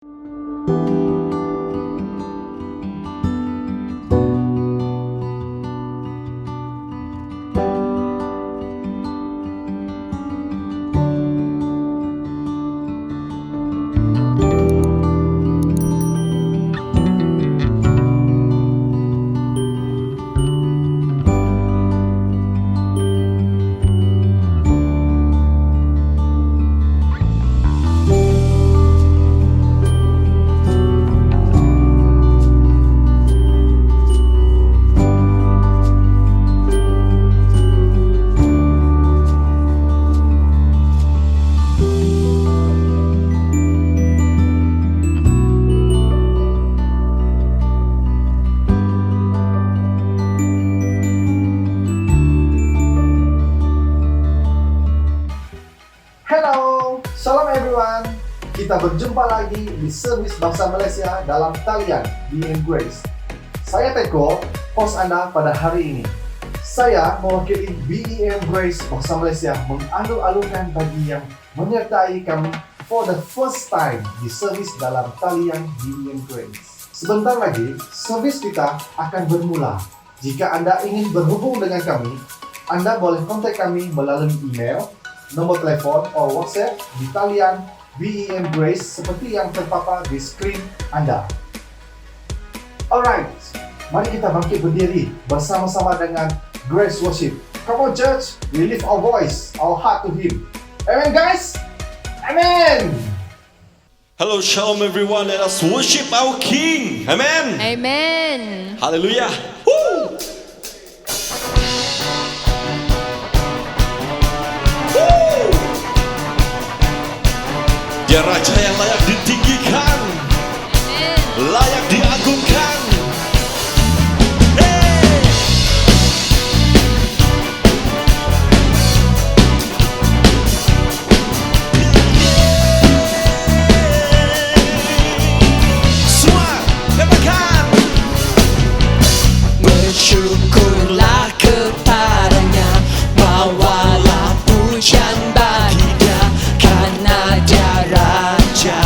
Hello, Shalom everyone. Kita berjumpa lagi di Servis Bangsa Malaysia dalam talian BEM Grace. Saya Teko, host Anda pada hari ini. Saya mewakili BEM Grace Bangsa Malaysia mengalur-alurkan bagi yang menyertai kami for the first time di servis dalam talian BEM Grace. Sebentar lagi, servis kita akan bermula. Jika Anda ingin berhubung dengan kami, Anda boleh kontak kami melalui email, nomor telepon atau WhatsApp di talian BEM Grace seperti yang terpapar di skrin Anda. Alright, mari kita bangkit berdiri bersama-sama dengan Grace Worship. Come on church, we lift our voice, our heart to Him. Amen guys? Amen! Hello, shalom everyone. Let us worship our King. Amen. Amen. Hallelujah. Woo! Woo! Dia Raja yang layak ditinggikan, layak diagungkan. Hey! Semua katakan. Bersyukurlah kepadanya, bawalah pujian bagi Dia, karena Dia Raja.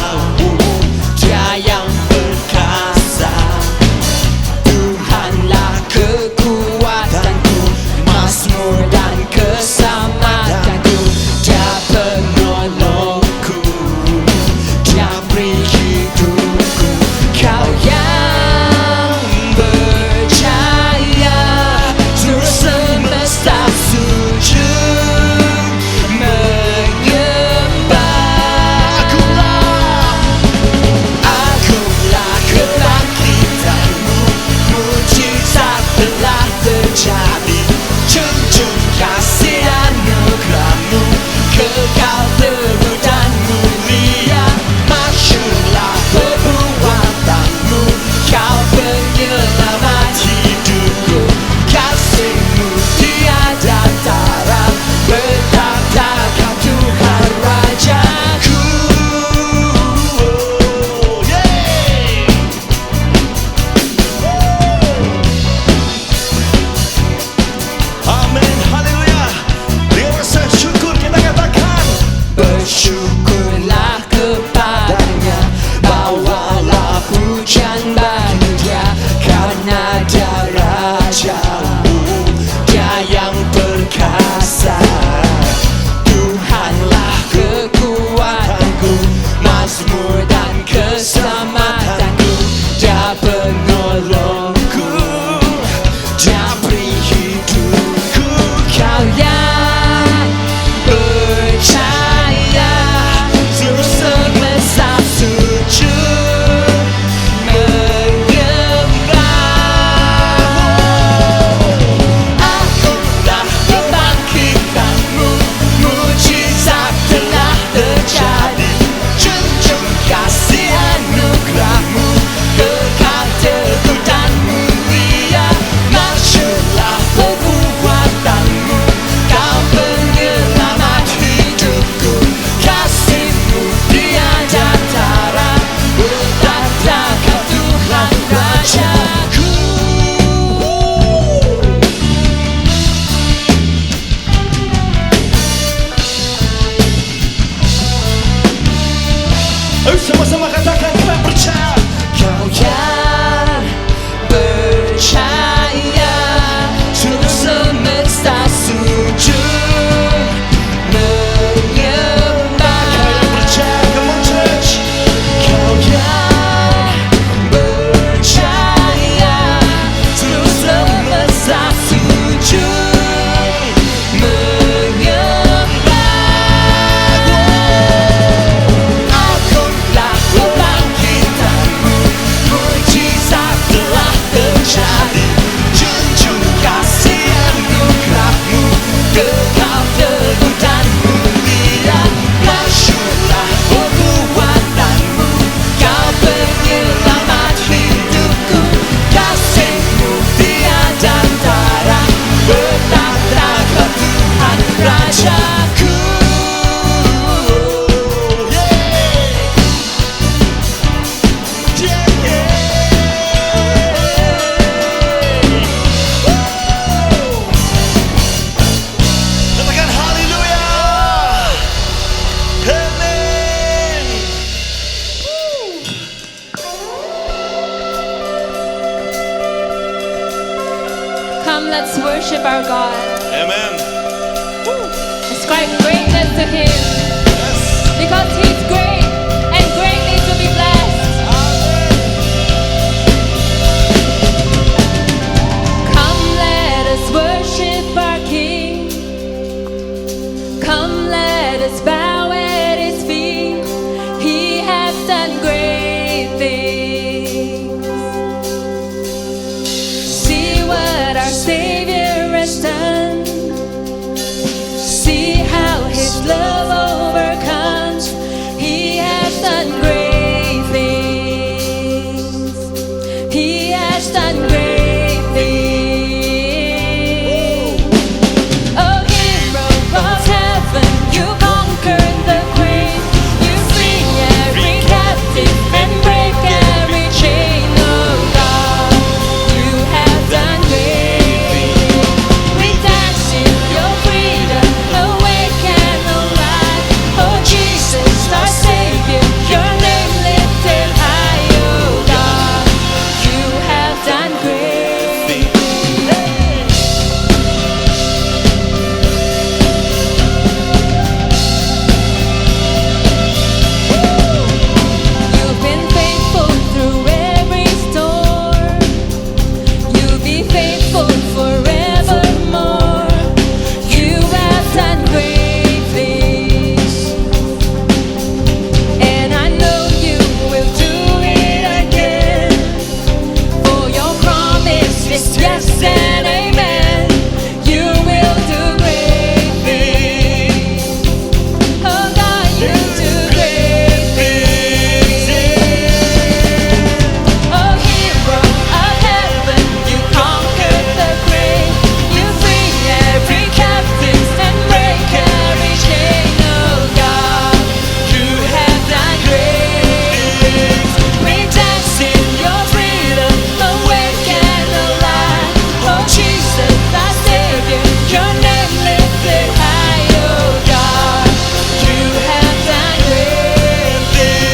Come, let's worship our God. Amen. Ascribe greatness to Him, because He's great and greatly to be blessed. Come, let us worship our King. Come, let us bow at His feet. He has done great things. See what our Savior has done. See how His love overcomes. He has done great things. He has done great things. Oh, hero of heaven, you conquered the grave. You free every captive and break every chain. Oh God, you have done great things. We dance in your freedom, awake and alive. Oh Jesus, our Savior, your name lifted high. Oh God, you have done great things. You've been faithful through every storm. You'll be faithful forevermore. You have done great things, and I know you will do it again. For your promise is yes and amen. You will do great things. Oh God, you do great things. Oh hero of heaven, you conquered the grave. You free every captive and break every chain. Oh God, you have done great things. We dance in your freedom, awake and alive. Oh Jesus, our Savior, your name lifted high. Oh God, you have done great things.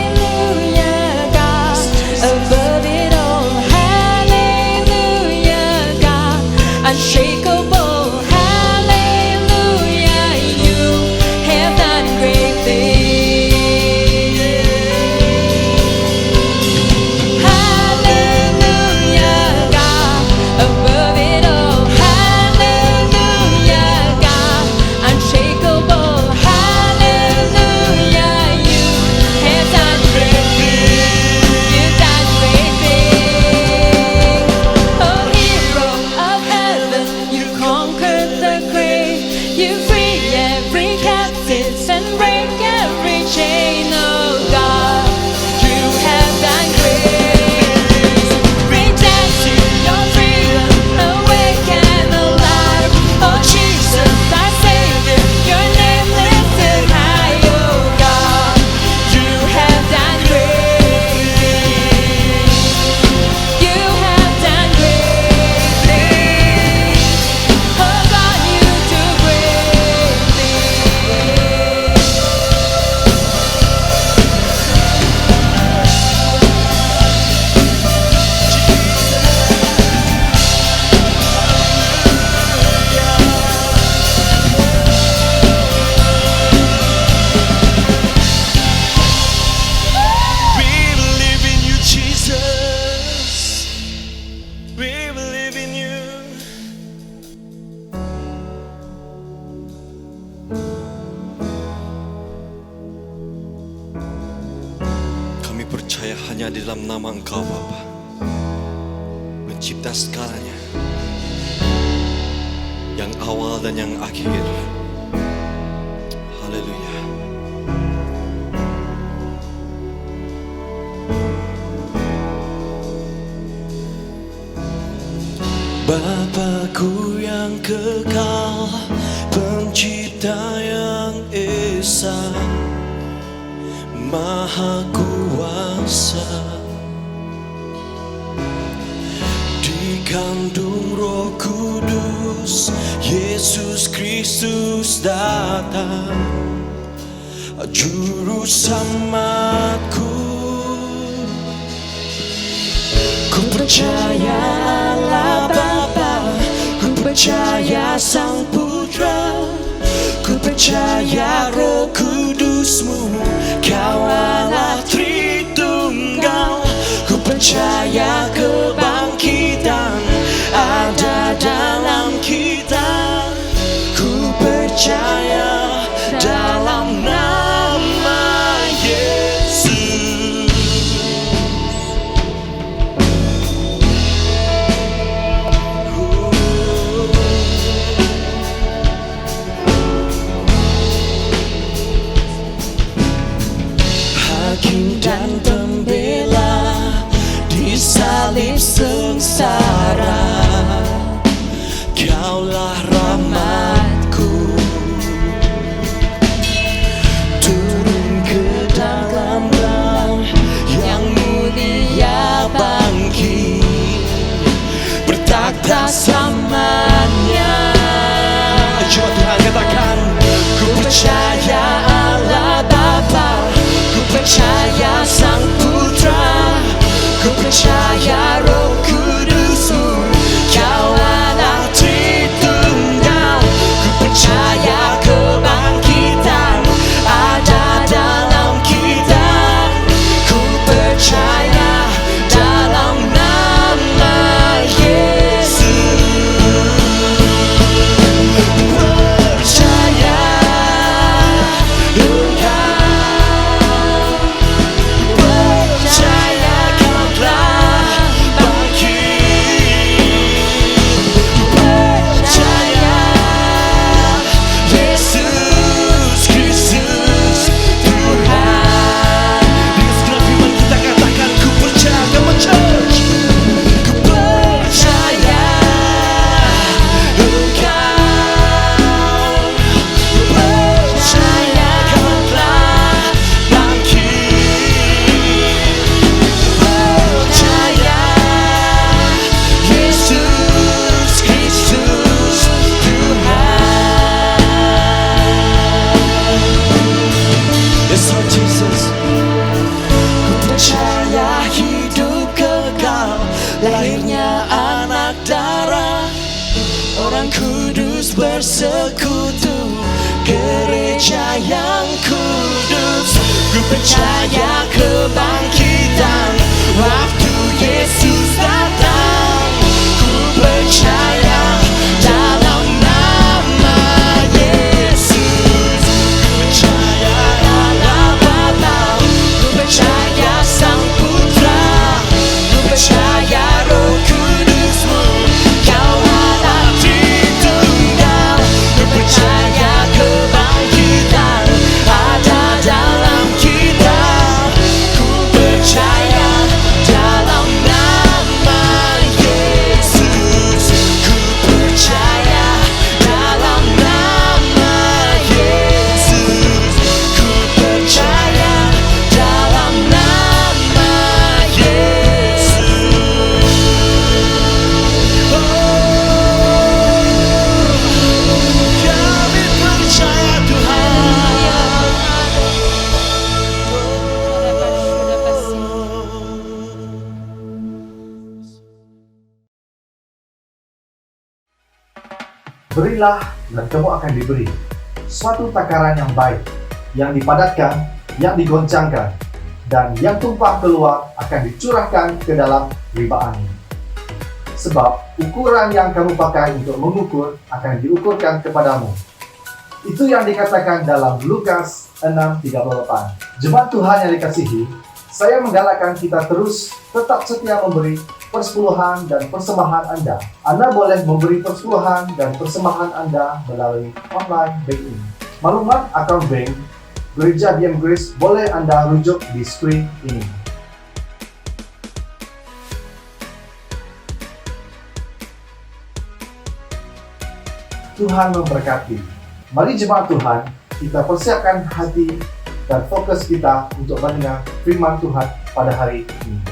Hallelujah, God, above it all. Hallelujah, God, unshakable. Hallelujah, you have done great things. Hallelujah, God, above it all. Hallelujah, God, unshakable. Hallelujah, you have done great things. You've done great things. Oh, hero of heaven, you conquered the grave. You free every captive and break every chain. Oh God, you have done great things. We dance in your freedom, awake and alive. Oh Jesus, our Savior, your name lifted high. Oh God, you have done great things. You have done great things. Oh God, you do great things. We believe in you, Jesus. We believe in you. Kami percaya hanya di dalam nama Engkau, Bapa, Pencipta segalanya, yang awal dan yang akhir. Haleluya. Bapakku yang kekal, Pencipta yang esa, Maha Kuasa, dikandung Roh Kudus, Yesus Kristus datang, Juru Selamatku. percaya Allah Bapa, ku percaya Sang Putra, ku percaya Roh Kudus-Mu, Kau Allah Tritunggal. Ku percaya kebangkitan ada dalam kita, ku percaya dalam nama Yesus. Hakim dan pembela disalib sengsara, Kaulah rahmatku. Turun ke dalam Roh yang mulia, bangkit bertakhta selamanya. Coba Tuhan katakan, ku percaya Allah Bapa, ku percaya Sang Putra, ku percaya Roh Kudus-Mu, Kau Allah Tritunggal. Ku percaya kebangkitan ada dalam kita, ku percaya dalam nama Yesus. Percaya percaya Kau telah bangkit, percaya Yesus Kristus Tuhan. Dengan segala firman kita katakan, ku percaya. Come on church. Ku percaya Engkau, percaya Kau telah bangkit, percaya Yesus Kristus Tuhan. Yes Lord Jesus, ku percaya hidup kekal, lahirnya anak darah, orang kudus bersekutu, gereja yang kudus. Ku percaya kebangkitan waktu Yesus datang, ku percaya dalam nama Yesus. Ku percaya Allah Bapa, ku percaya Sang Putra, ku percaya Roh Kudus-Mu, Kau Allah Tritunggal. Ku percaya kebangkitan ada dalam kita, ku percaya dalam nama Yesus. Ku percaya dalam nama Yesus. Ku percaya dalam nama Yesus. Kami percaya Berilah dan kamu akan diberi. Suatu takaran yang baik, yang dipadatkan, yang digoncangkan, dan yang tumpah keluar akan dicurahkan ke dalam riba angin. Sebab ukuran yang kamu pakai untuk mengukur akan diukurkan kepadamu. Itu yang dikatakan dalam Lukas 6:38. Jemaat Tuhan yang dikasihi, saya menggalakkan kita terus tetap setia memberi persepuluhan dan persembahan Anda. Anda boleh memberi persepuluhan dan persembahan Anda melalui online banking. Maklumat akun bank Gereja BM Grace boleh Anda rujuk di screen ini. Tuhan memberkati. Mari jemaat Tuhan, kita persiapkan hati dan fokus kita untuk mendengar firman Tuhan pada hari ini.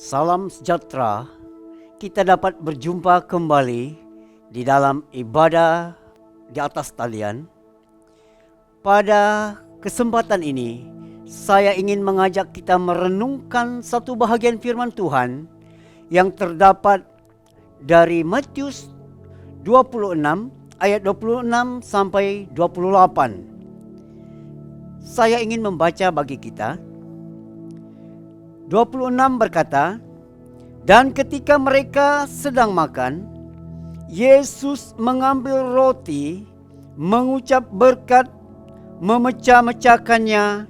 Salam sejahtera, kita dapat berjumpa kembali di dalam ibadah di atas talian. Pada kesempatan ini, saya ingin mengajak kita merenungkan satu bahagian firman Tuhan yang terdapat dari Matius 26 ayat 26 sampai 28. Saya ingin membaca bagi kita. 26 berkata, "Dan ketika mereka sedang makan, Yesus mengambil roti, mengucap berkat, memecah-mecahkannya,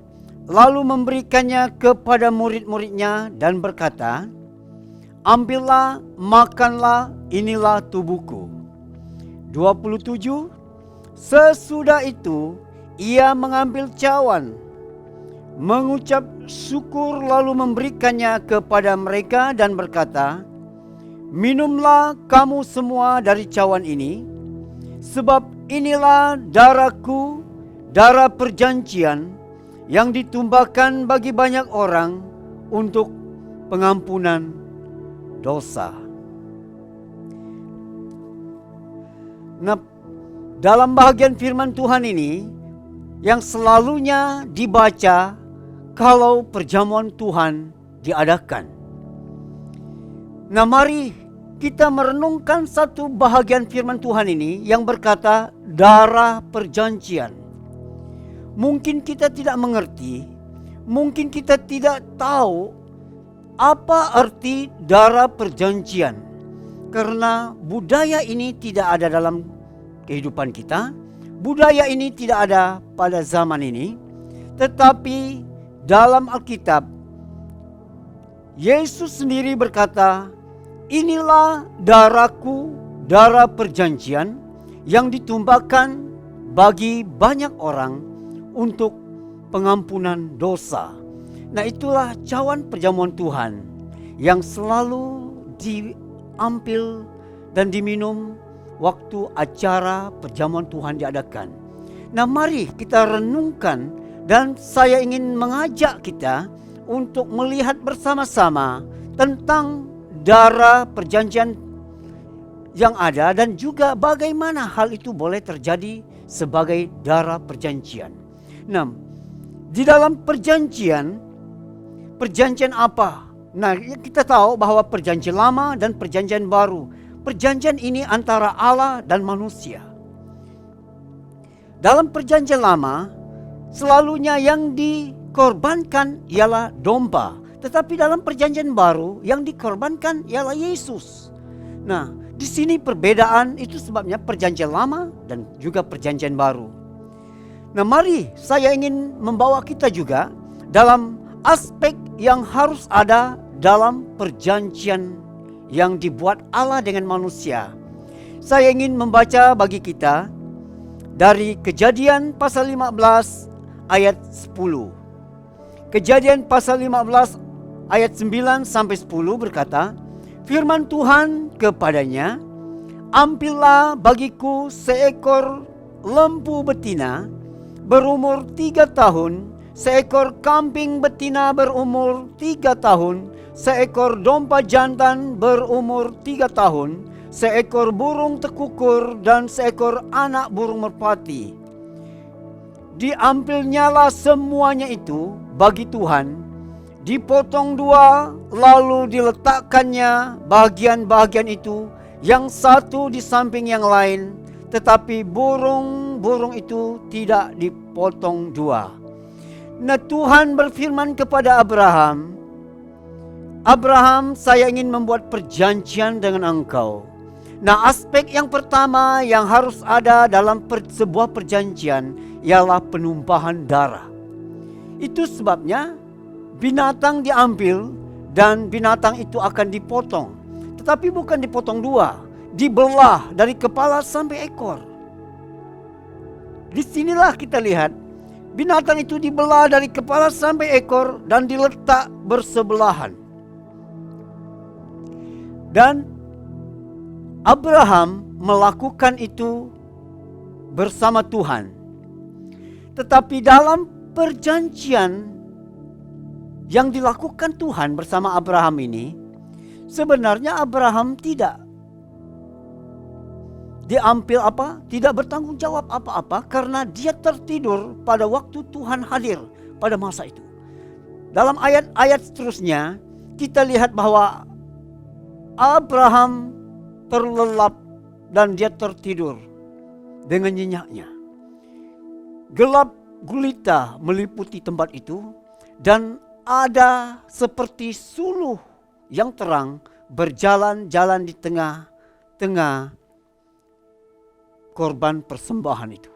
lalu memberikannya kepada murid-muridnya dan berkata, 'Ambillah, makanlah, inilah tubuhku.' 27. Sesudah itu ia mengambil cawan, mengucap syukur lalu memberikannya kepada mereka dan berkata, 'Minumlah kamu semua dari cawan ini, sebab inilah darahku, darah perjanjian yang ditumpahkan bagi banyak orang untuk pengampunan dosa.'" Nah, dalam bahagian firman Tuhan ini yang selalunya dibaca kalau perjamuan Tuhan diadakan. Nah, mari kita merenungkan satu bahagian firman Tuhan ini yang berkata darah perjanjian. Mungkin kita tidak mengerti, mungkin kita tidak tahu apa arti darah perjanjian. Karena budaya ini tidak ada dalam kehidupan kita. Budaya ini tidak ada pada zaman ini. Tetapi dalam Alkitab, Yesus sendiri berkata, "Inilah darahku, darah perjanjian yang ditumpahkan bagi banyak orang untuk pengampunan dosa." Nah, itulah cawan perjamuan Tuhan yang selalu diambil dan diminum waktu acara perjamuan Tuhan diadakan. Nah, mari kita renungkan, dan saya ingin mengajak kita untuk melihat bersama-sama tentang darah perjanjian yang ada dan juga bagaimana hal itu boleh terjadi sebagai darah perjanjian. Nah, di dalam perjanjian apa? Nah, kita tahu bahwa perjanjian lama dan perjanjian baru. Perjanjian ini antara Allah dan manusia. Dalam perjanjian lama, selalunya yang dikorbankan ialah domba. Tetapi dalam perjanjian baru, yang dikorbankan ialah Yesus. Nah, di sini perbedaan itu sebabnya perjanjian lama dan juga perjanjian baru. Nah, mari saya ingin membawa kita juga dalam aspek yang harus ada dalam perjanjian yang dibuat Allah dengan manusia. Saya ingin membaca bagi kita dari Kejadian pasal 15 ayat 10. Kejadian pasal 15 ayat 9 sampai 10 berkata, "Firman Tuhan kepadanya, ambillah bagiku seekor lembu betina berumur 3 tahun, seekor kambing betina berumur 3 tahun, seekor domba jantan berumur 3 tahun, seekor burung tekukur dan seekor anak burung merpati. Diambilnyalah semuanya itu bagi Tuhan, dipotong 2, lalu diletakkannya bagian-bagian itu yang satu di samping yang lain, tetapi burung-burung itu tidak dipotong 2. Nah, Tuhan berfirman kepada Abraham, "Abraham, saya ingin membuat perjanjian dengan engkau." Nah, aspek yang pertama yang harus ada dalam sebuah perjanjian ialah penumpahan darah. Itu sebabnya binatang diambil dan binatang itu akan dipotong. Tetapi bukan dipotong 2, dibelah dari kepala sampai ekor. Disinilah kita lihat binatang itu dibelah dari kepala sampai ekor dan diletak bersebelahan. Dan Abraham melakukan itu bersama Tuhan. Tetapi dalam perjanjian yang dilakukan Tuhan bersama Abraham ini, sebenarnya Abraham tidak diambil tidak bertanggung jawab apa-apa karena dia tertidur pada waktu Tuhan hadir pada masa itu. dalam ayat-ayat seterusnya kita lihat bahwa Abraham terlelap dan dia tertidur dengan nyenyaknya. Gelap gulita meliputi tempat itu dan ada seperti suluh yang terang berjalan-jalan di tengah-tengah korban persembahan itu.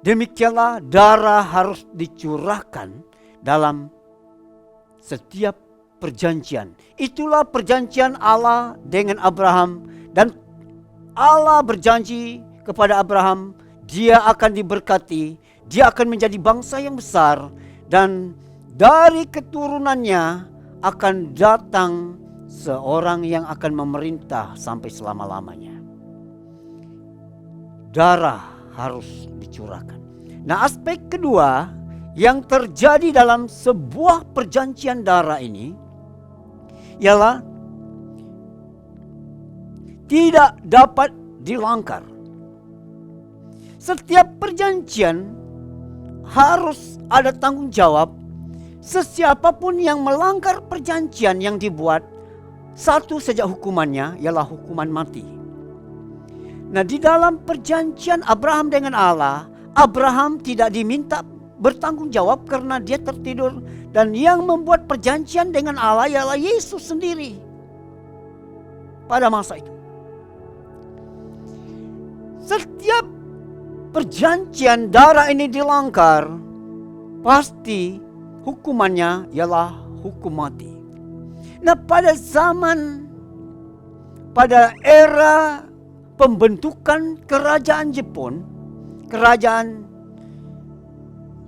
Demikianlah darah harus dicurahkan dalam setiap perjanjian. Itulah perjanjian Allah dengan Abraham, dan Allah berjanji kepada Abraham, dia akan diberkati, dia akan menjadi bangsa yang besar, dan dari keturunannya akan datang seorang yang akan memerintah sampai selama-lamanya. Darah harus dicurahkan. Nah, aspek kedua yang terjadi dalam sebuah perjanjian darah ini ialah tidak dapat dilanggar. Setiap perjanjian harus ada tanggung jawab. Sesiapapun yang melanggar perjanjian yang dibuat, satu saja hukumannya ialah hukuman mati. Nah, di dalam perjanjian Abraham dengan Allah, Abraham tidak diminta bertanggung jawab karena dia tertidur, dan yang membuat perjanjian dengan Allah ialah Yesus sendiri pada masa itu. Setiap perjanjian darah ini dilanggar, pasti hukumannya ialah hukum mati. Nah, pada era pembentukan kerajaan Jepun, kerajaan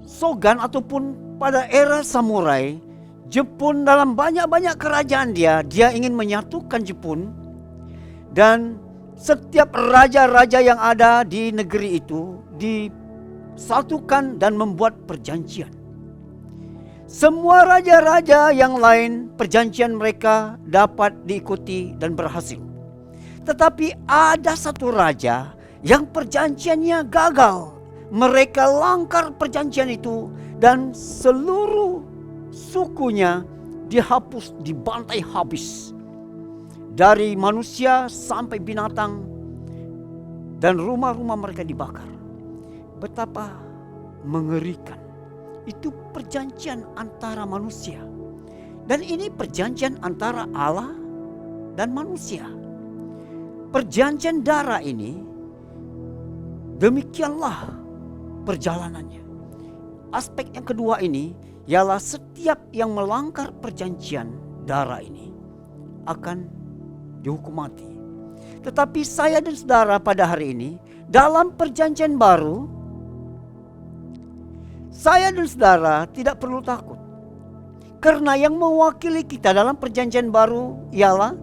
Shogun ataupun pada era samurai, Jepun dalam banyak-banyak kerajaan dia ingin menyatukan Jepun, dan setiap raja-raja yang ada di negeri itu disatukan dan membuat perjanjian. Semua raja-raja yang lain perjanjian mereka dapat diikuti dan berhasil. Tetapi ada satu raja yang perjanjiannya gagal. Mereka langgar perjanjian itu dan seluruh sukunya dihapus, dibantai habis. Dari manusia sampai binatang, dan rumah-rumah mereka dibakar. Betapa mengerikan. Itu perjanjian antara manusia. Dan ini perjanjian antara Allah dan manusia. Perjanjian darah ini, demikianlah perjalanannya. Aspek yang kedua ini ialah setiap yang melanggar perjanjian darah ini akan dihukum mati. Tetapi saya dan saudara pada hari ini dalam perjanjian baru, saya dan saudara tidak perlu takut. Karena yang mewakili kita dalam perjanjian baru ialah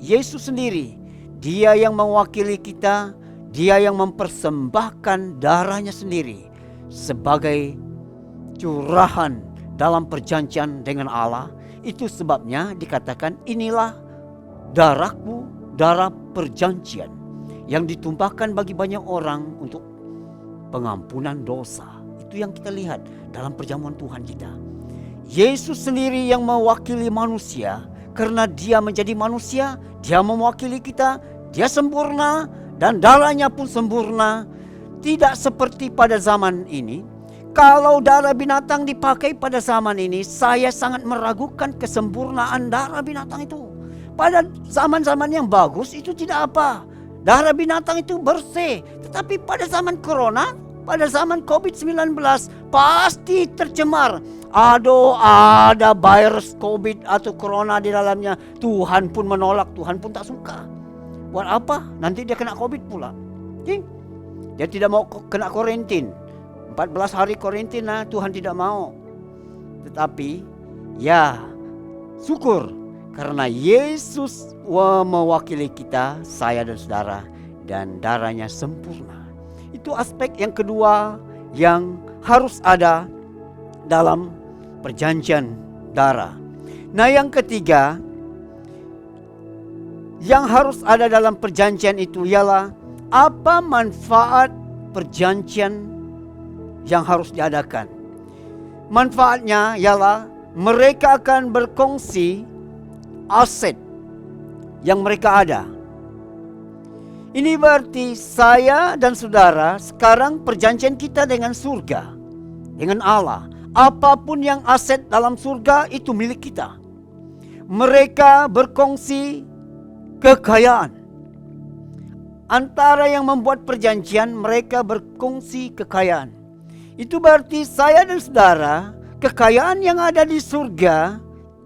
Yesus sendiri. Dia yang mewakili kita, dia yang mempersembahkan darahnya sendiri sebagai curahan dalam perjanjian dengan Allah. Itu sebabnya dikatakan inilah darahku, darah perjanjian yang ditumpahkan bagi banyak orang untuk pengampunan dosa. Itu yang kita lihat dalam perjamuan Tuhan kita. Yesus sendiri yang mewakili manusia, karena dia menjadi manusia, dia mewakili kita, dia sempurna dan darahnya pun sempurna. Tidak seperti pada zaman ini. Kalau darah binatang dipakai pada zaman ini, saya sangat meragukan kesempurnaan darah binatang itu. Pada zaman-zaman yang bagus itu tidak apa. Darah binatang itu bersih. Tetapi pada zaman corona, pada zaman COVID-19 pasti tercemar. Aduh, ada virus COVID atau corona di dalamnya. Tuhan pun menolak, Tuhan pun tak suka. Buat apa? Nanti dia kena COVID pula. Dia tidak mau kena karantin. 14 hari karantina Tuhan tidak mau. Tetapi ya syukur karena Yesus mewakili kita, saya dan saudara, dan darahnya sempurna. Itu aspek yang kedua yang harus ada dalam perjanjian darah. Nah, yang ketiga yang harus ada dalam perjanjian itu ialah apa manfaat perjanjian yang harus diadakan. Manfaatnya ialah mereka akan berkongsi aset yang mereka ada. Ini berarti saya dan saudara sekarang perjanjian kita dengan surga, dengan Allah. Apapun yang aset dalam surga itu milik kita. Mereka berkongsi kekayaan. Antara yang membuat perjanjian, mereka berkongsi kekayaan. Itu berarti saya dan saudara, kekayaan yang ada di surga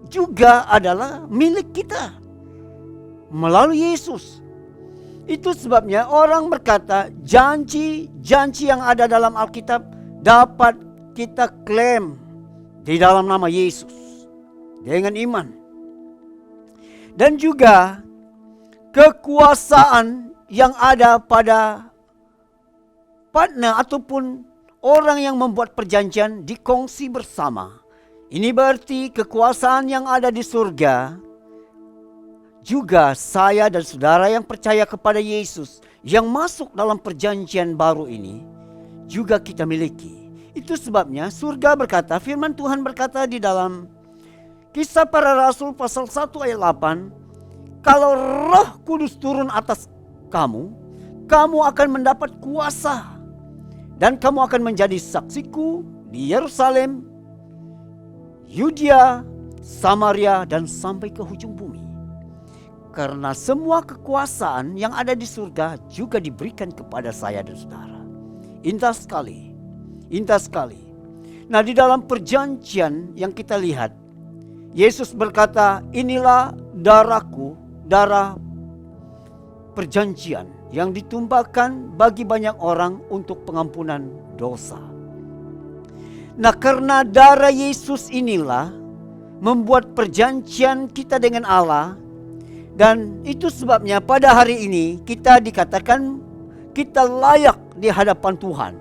juga adalah milik kita melalui Yesus. Itu sebabnya orang berkata janji-janji yang ada dalam Alkitab dapat kita klaim di dalam nama Yesus dengan iman. Dan juga kekuasaan yang ada pada partner ataupun orang yang membuat perjanjian dikongsi bersama. Ini berarti kekuasaan yang ada di surga juga saya dan saudara yang percaya kepada Yesus yang masuk dalam perjanjian baru ini juga kita miliki. Itu sebabnya surga berkata, firman Tuhan berkata di dalam Kisah Para Rasul pasal 1 ayat 8, kalau Roh Kudus turun atas kamu, kamu akan mendapat kuasa dan kamu akan menjadi saksiku di Yerusalem, Yudea, Samaria dan sampai ke hujung bumi. Karena semua kekuasaan yang ada di surga juga diberikan kepada saya dan saudara. Indah sekali. Indah sekali. Nah, di dalam perjanjian yang kita lihat, Yesus berkata, inilah darahku, darah perjanjian yang ditumpahkan bagi banyak orang untuk pengampunan dosa. Nah, karena darah Yesus inilah membuat perjanjian kita dengan Allah. Dan itu sebabnya pada hari ini kita dikatakan kita layak di hadapan Tuhan.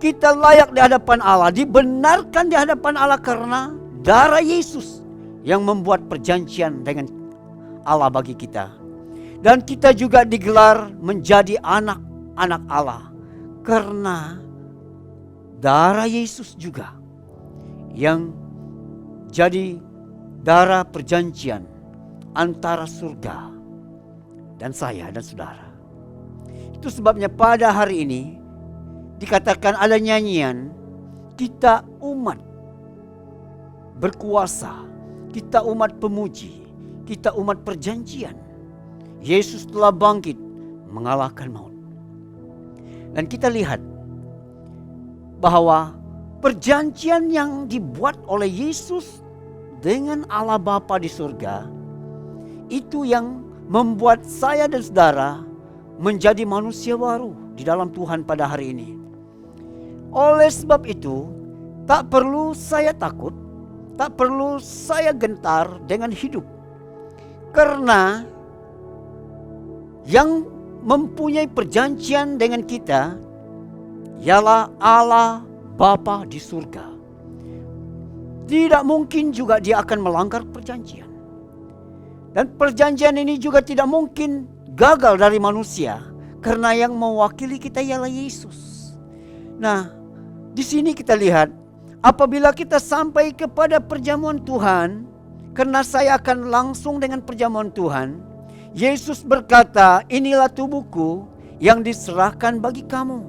Kita layak di hadapan Allah, dibenarkan di hadapan Allah karena darah Yesus yang membuat perjanjian dengan Allah bagi kita. Dan kita juga digelar menjadi anak-anak Allah karena darah Yesus juga yang jadi darah perjanjian antara surga dan saya dan saudara. Itu sebabnya pada hari ini dikatakan ada nyanyian, kita umat berkuasa, kita umat pemuji, kita umat perjanjian. Yesus telah bangkit mengalahkan maut. Dan kita lihat bahwa perjanjian yang dibuat oleh Yesus dengan Allah Bapa di surga itu yang membuat saya dan saudara menjadi manusia baru di dalam Tuhan pada hari ini. Oleh sebab itu, tak perlu saya takut, tak perlu saya gentar dengan hidup. Karena yang mempunyai perjanjian dengan kita ialah Allah Bapa di surga. Tidak mungkin juga dia akan melanggar perjanjian. Dan perjanjian ini juga tidak mungkin gagal dari manusia karena yang mewakili kita ialah Yesus. Nah, di sini kita lihat apabila kita sampai kepada perjamuan Tuhan, karena saya akan langsung dengan perjamuan Tuhan, Yesus berkata, inilah tubuhku yang diserahkan bagi kamu.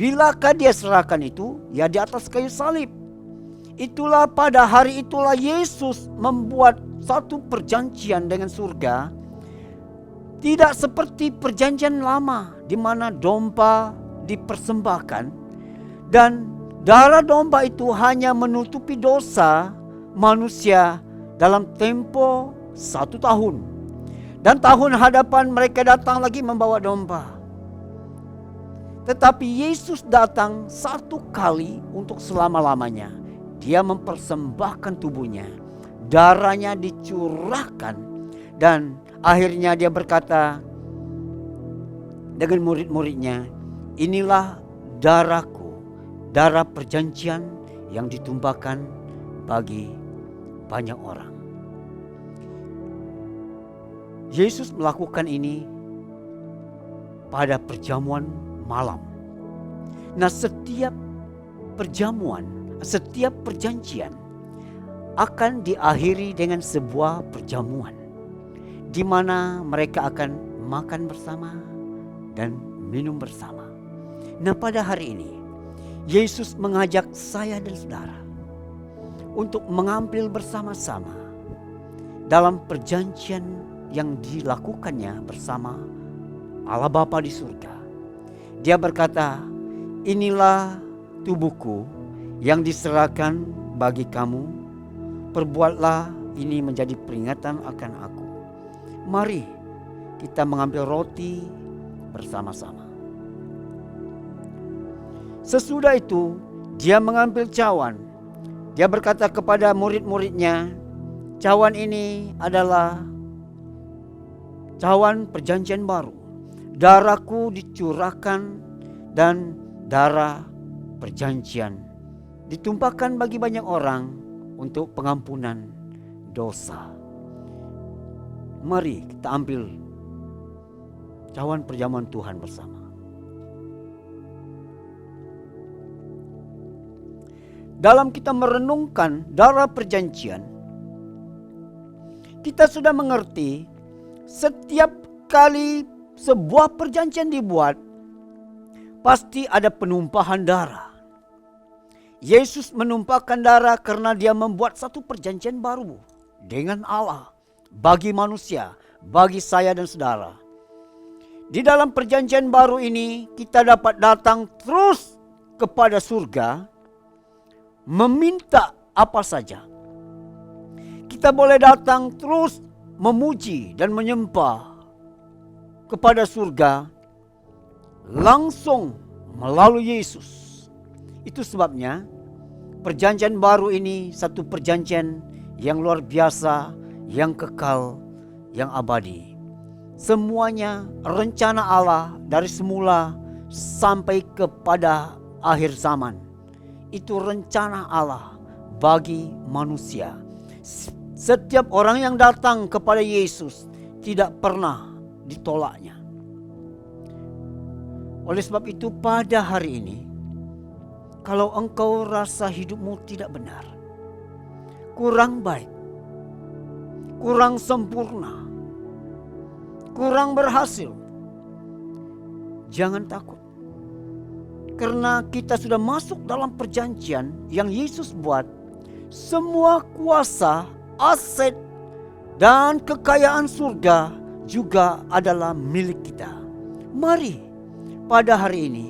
Bilakah dia serahkan itu? Ya di atas kayu salib. Itulah pada hari itulah Yesus membuat satu perjanjian dengan surga. Tidak seperti perjanjian lama di mana domba dipersembahkan dan darah domba itu hanya menutupi dosa manusia dalam tempo 1 tahun. Dan tahun hadapan mereka datang lagi membawa domba. Tetapi Yesus datang 1 kali untuk selama-lamanya. Dia mempersembahkan tubuhnya, darahnya dicurahkan, dan akhirnya dia berkata dengan murid-muridnya, inilah darahku, darah perjanjian yang ditumpahkan bagi banyak orang. Yesus melakukan ini pada perjamuan malam. Nah, setiap perjamuan, setiap perjanjian akan diakhiri dengan sebuah perjamuan di mana mereka akan makan bersama dan minum bersama. Nah, pada hari ini Yesus mengajak saya dan saudara untuk mengambil bersama-sama dalam perjanjian yang dilakukannya bersama Allah Bapa di surga. Dia berkata, inilah tubuhku yang diserahkan bagi kamu, perbuatlah ini menjadi peringatan akan aku. Mari kita mengambil roti bersama-sama. Sesudah itu dia mengambil cawan. Dia berkata kepada murid-muridnya, cawan ini adalah cawan perjanjian baru. Darahku dicurahkan dan darah perjanjian ditumpahkan bagi banyak orang untuk pengampunan dosa. Mari kita ambil cawan perjamuan Tuhan bersama. Dalam kita merenungkan darah perjanjian, kita sudah mengerti setiap kali sebuah perjanjian dibuat, pasti ada penumpahan darah. Yesus menumpahkan darah karena dia membuat satu perjanjian baru dengan Allah, bagi manusia, bagi saya dan saudara. Di dalam perjanjian baru ini kita dapat datang terus kepada surga, meminta apa saja. Kita boleh datang terus memuji dan menyembah kepada surga langsung melalui Yesus. Itu sebabnya perjanjian baru ini satu perjanjian yang luar biasa, yang kekal, yang abadi. Semuanya rencana Allah dari semula sampai kepada akhir zaman. Itu rencana Allah bagi manusia. Setiap orang yang datang kepada Yesus tidak pernah ditolaknya. Oleh sebab itu pada hari ini, kalau engkau rasa hidupmu tidak benar, kurang baik, kurang sempurna, kurang berhasil, jangan takut. Karena kita sudah masuk dalam perjanjian yang Yesus buat. Semua kuasa, aset, dan kekayaan surga juga adalah milik kita. Mari pada hari ini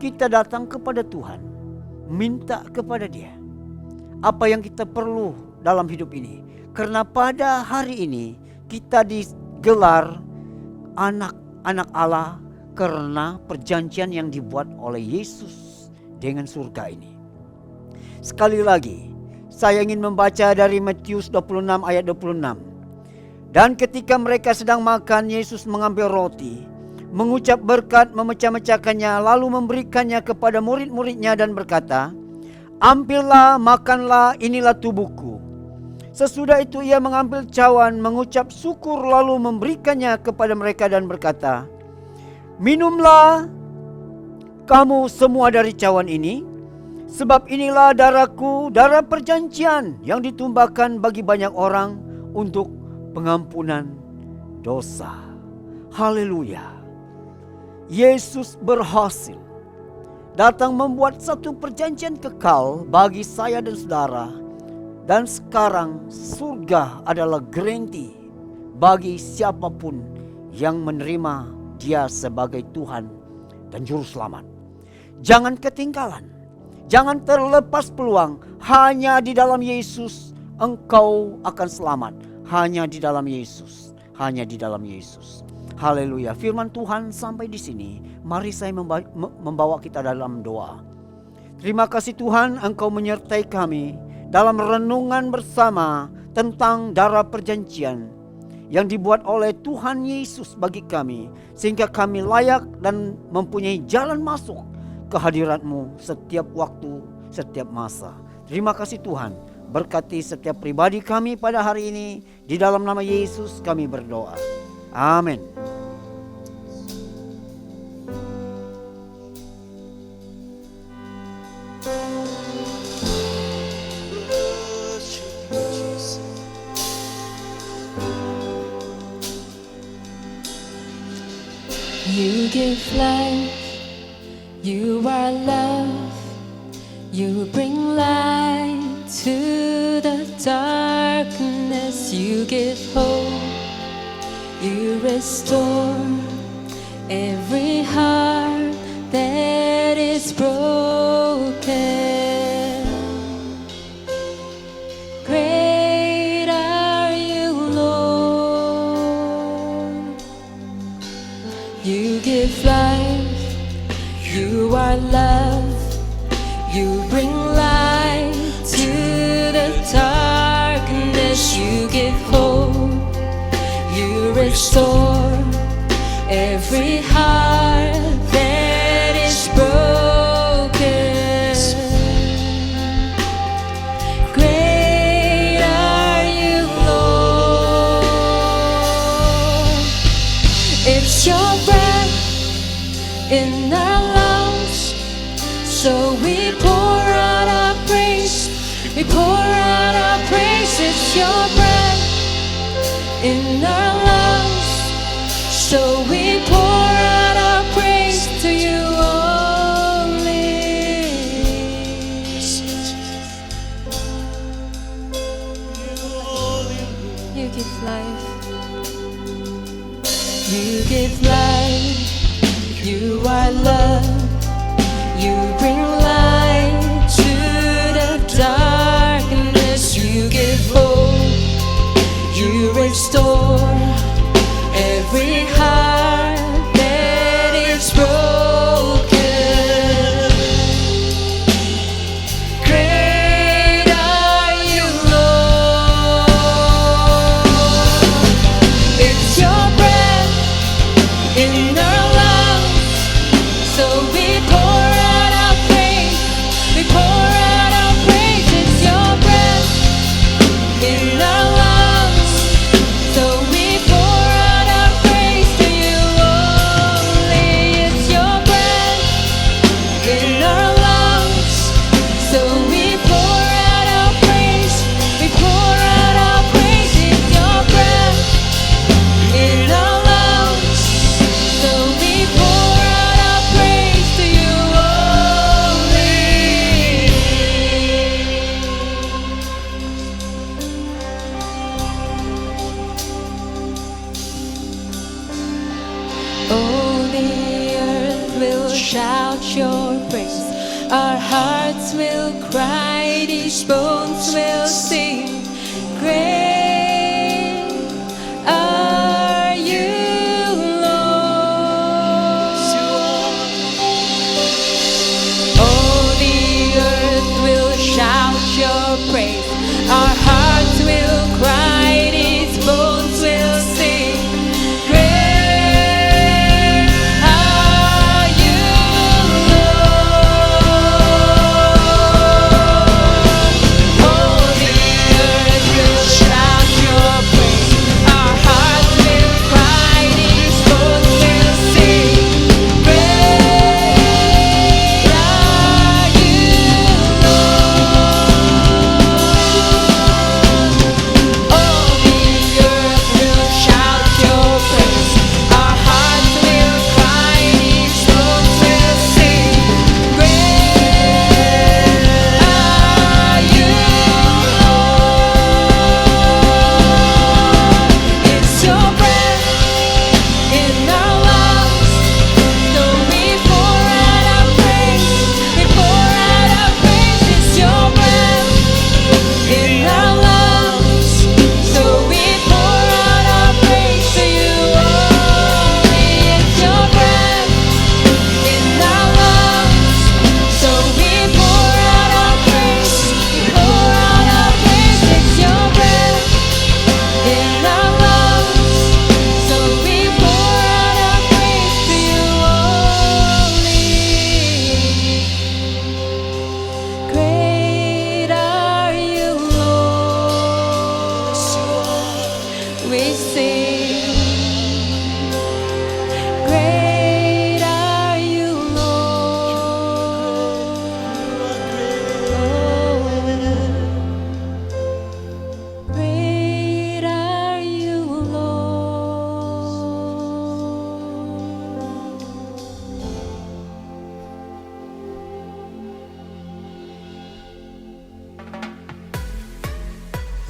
kita datang kepada Tuhan, minta kepada Dia apa yang kita perlu dalam hidup ini. Karena pada hari ini kita digelar anak-anak Allah karena perjanjian yang dibuat oleh Yesus dengan surga ini. Sekali lagi, saya ingin membaca dari Matius 26 ayat 26. Dan ketika mereka sedang makan, Yesus mengambil roti, mengucap berkat, memecah-mecahkannya, lalu memberikannya kepada murid-muridnya dan berkata, ambillah, makanlah, inilah tubuhku. Sesudah itu ia mengambil cawan, mengucap syukur, lalu memberikannya kepada mereka dan berkata, minumlah kamu semua dari cawan ini, sebab inilah darahku, darah perjanjian yang ditumpahkan bagi banyak orang untuk pengampunan dosa. Haleluya. Yesus berhasil datang membuat satu perjanjian kekal bagi saya dan saudara. Dan sekarang surga adalah garanti bagi siapapun yang menerima Dia sebagai Tuhan dan Juru Selamat. Jangan ketinggalan, jangan terlepas peluang. Hanya di dalam Yesus engkau akan selamat. Hanya di dalam Yesus, hanya di dalam Yesus. Haleluya. Firman Tuhan sampai di sini. Mari saya membawa kita dalam doa. Terima kasih Tuhan, engkau menyertai kami dalam renungan bersama tentang darah perjanjian yang dibuat oleh Tuhan Yesus bagi kami, sehingga kami layak dan mempunyai jalan masuk ke hadirat-Mu setiap waktu, setiap masa. Terima kasih Tuhan, berkati setiap pribadi kami pada hari ini. Di dalam nama Yesus kami berdoa. Amin. give life, you are love, you bring light to the darkness, you give hope, you restore every heart that is broken. Great are you, Lord. You give life, you are love, you bring light to the darkness, you give hope, you restore every heart that is broken. Great are you, Lord. It's your breath in our lungs, so we pour out our praise. We pour out our praise. It's your breath in our lungs, so we pour out our praise to you only. You give life, you give life, you are love, you bring light to the darkness, you give hope, you restore every heart that is broken. Great are you, Lord. It's your breath in our lungs, so we pour out our praise. We pour out our praise. It's your breath in our lungs, so we pour out our praise to you only. It's your breath in our lungs, so we pour out our praise. We pour out our praise. It's your breath in our lungs, so we pour out our praise to you only. Oh, the earth will shout your praise. Our hearts will cry, these bones will sing. Great are you, Lord. Oh, the earth will shout your praise. Our hearts will cry, these bones will sing. Great are you, Lord. Oh, the earth will shout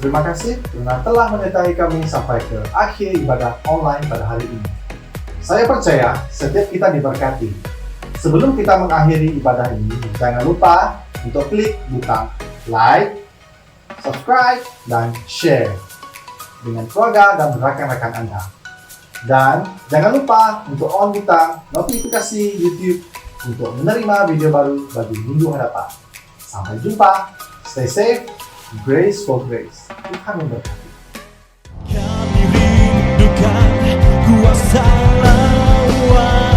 Terima kasih karena telah menyertai kami sampai ke akhir ibadah online pada hari ini. Saya percaya setiap kita diberkati. Sebelum kita mengakhiri ibadah ini, jangan lupa untuk klik butang like, subscribe, dan share dengan keluarga dan rekan-rekan Anda. Dan jangan lupa untuk on butang notifikasi YouTube untuk menerima video baru bagi minggu hadapan. Sampai jumpa, stay safe, grace for grace. Tuhan memberkati. Kami rindukan kuasa lawatan